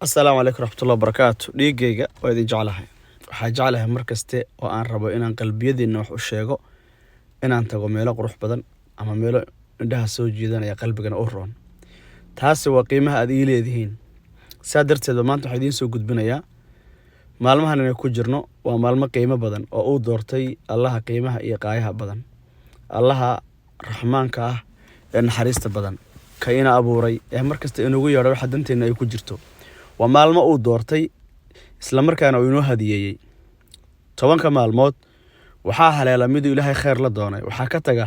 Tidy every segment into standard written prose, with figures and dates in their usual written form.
السلام عليكم ورحمة الله وبركاته. dhiigayga waa idin jeclahay. Waxaan jeclahay markaste oo aan rabo inaan qalbiyadiina wax u sheego inaan tago meelo qurux badan ama meelo indhaha soo jiidanaya qalbigana u roon. Taasi waa qiimaha aad ii leedihiin. Sidaa darteed maanta waxaan idiin soo gudbinayaa maalmahan inay ku jirno waa maalmo qiimo badan oo uu doortay Allaha qiimaha iyo qaayaha badan. Allaha raxmaanka ah ee naxariista badan ka ina abuuray ee markasta inagu yeedho waxa danteena ay ku jirto. waa maalmo uu doortay isla markaana uu inoo hadiyeeyay 10 maalmood waxaa haleela mid Ilaahay khayr la doonay waxaa ka taga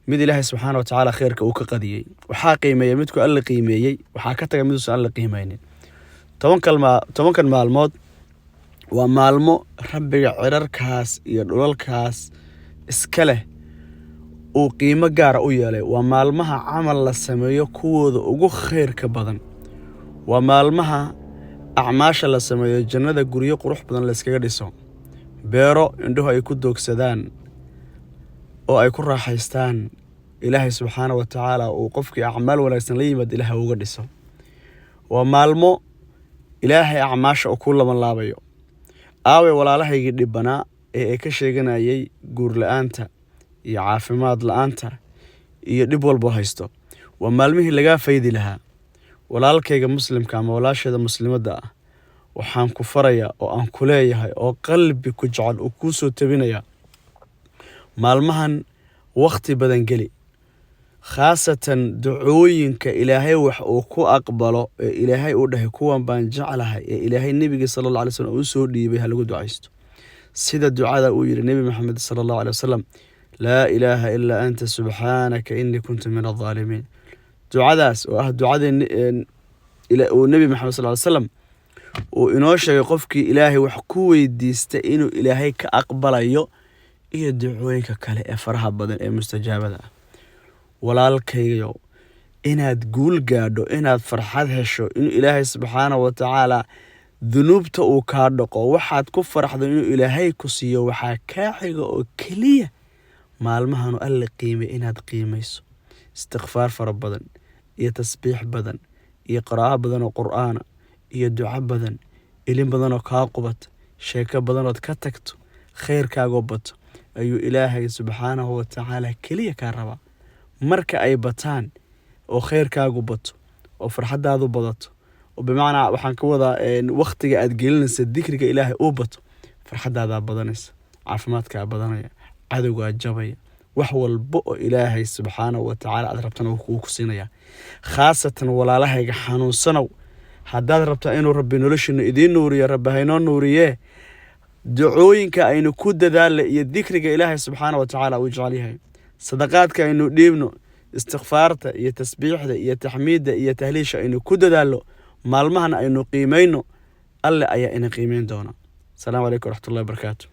mid Ilaahay subxaanahu wa ta'aala khayrka uu ka qadiyay waxaa qiimeeyay midku Alle qiimeeyay waxaa ka taga mid uu Alle qiimeeyay 10 maalmood waa maalmo rabbiga cirarkaas iyo dhulalkaas iska leh uu qiimo gaar u yeelay waa maalmaha camal la sameeyo kuwooda ugu khayrka badan waa maalmaha acmaasha la sameeyo jannada guryo qurux badan la iskaga dhiso beero indhuhu ay ku doogsadaan oo ay ku raaxaystaan Ilaahay subxaanahu wa ta'aala uu qofkii acmaal wanaagsan la yimid Ilaahay uga dhiso waa maalmo Ilaahay acmaasha ku laban laabayo aawe walaalahaygi dhibana ee ka sheeganayay guur la'aanta iyo caafimaad la'aanta iyo dhib walba haysto waa maalmihii laga faydi lahaa walaalkayga muslimka ama walaashada muslimada ah waxaan ku farayaa oo aan ku leeyahay oo qalbi ku jecel oo ku soo tabinaya maalmahan waqti badan gali khaasatan ducooyinka Ilaahay wax uu ku aqbalo ee Ilaahay uu dhahay kuwan baan jeclahay ee Ilaahay nabiga sallallahu alayhi wasallam uu soo dhiibay hal lagu ducaysto sida ducada uu yiri nabi Muhammad sallallahu alayhi wasallam la ilaha illa anta subhanaka inni kuntu min adh-dhalimin ducadaas oo ah ducadeen ila oo nabi Muhammad sallallahu alayhi wasallam oo inoo sheegay qofkii Ilaahay wax ku weydiista inuu Ilaahay ka aqbalayo iyo ducooyinka kale ee faraha badan ee mustajaabada ah walaalkayga inaad guul gaadho inaad farxad hesho inuu Ilaahay subxaanahu wa ta'aala dunuubta uu ka dhaqo waxaad ku farxdo inuu Ilaahay ku siiyo waxa ka xiga oo kaliya maalmahan Alle qiime inaad qiimeyso istighfar fara badan iyo tasbiix badan iyo qiraa'o badan oo qur'aan iyo duco badan ilin badan oo ka qubat sheeko badan oo ka tagto khayrkaaga bato ayuu Ilaahay subxaanahu wa ta'aala kaliya ka raba marka ay bataan oo khayrkaagu bato oo farxadaadu badato oo bimaana waxaan ka wadaa waqtiga aad gelinaysa dhikriga Ilaahay oo bato farxadaada badanaysa caafimaadka badanaya cadowga jabaya wax walba oo Ilaahay subxaanahu wa ta'aala aad rabtana uu ku siinaya khaasatan walaalahayga xanuunsanow haddaad rabtaa inuu rabbi noloshina idiin nuuriyo rabbahaynoo nuuriye ducooyinka aynu ku dadaal iyo dhikriga Ilaahay subxaanahu wa ta'aala uu jecel yahay sadaqaadka aynu dhiibno istighfaarta iyo tasbiixda iyo taxmiidda iyo tahliisha aynu ku dadaalo maalmahan aynu qiimeyno Alle ayaa ina qiimeyn doona. Assalamu alaykum wa rahmatullahi wa barakatuh.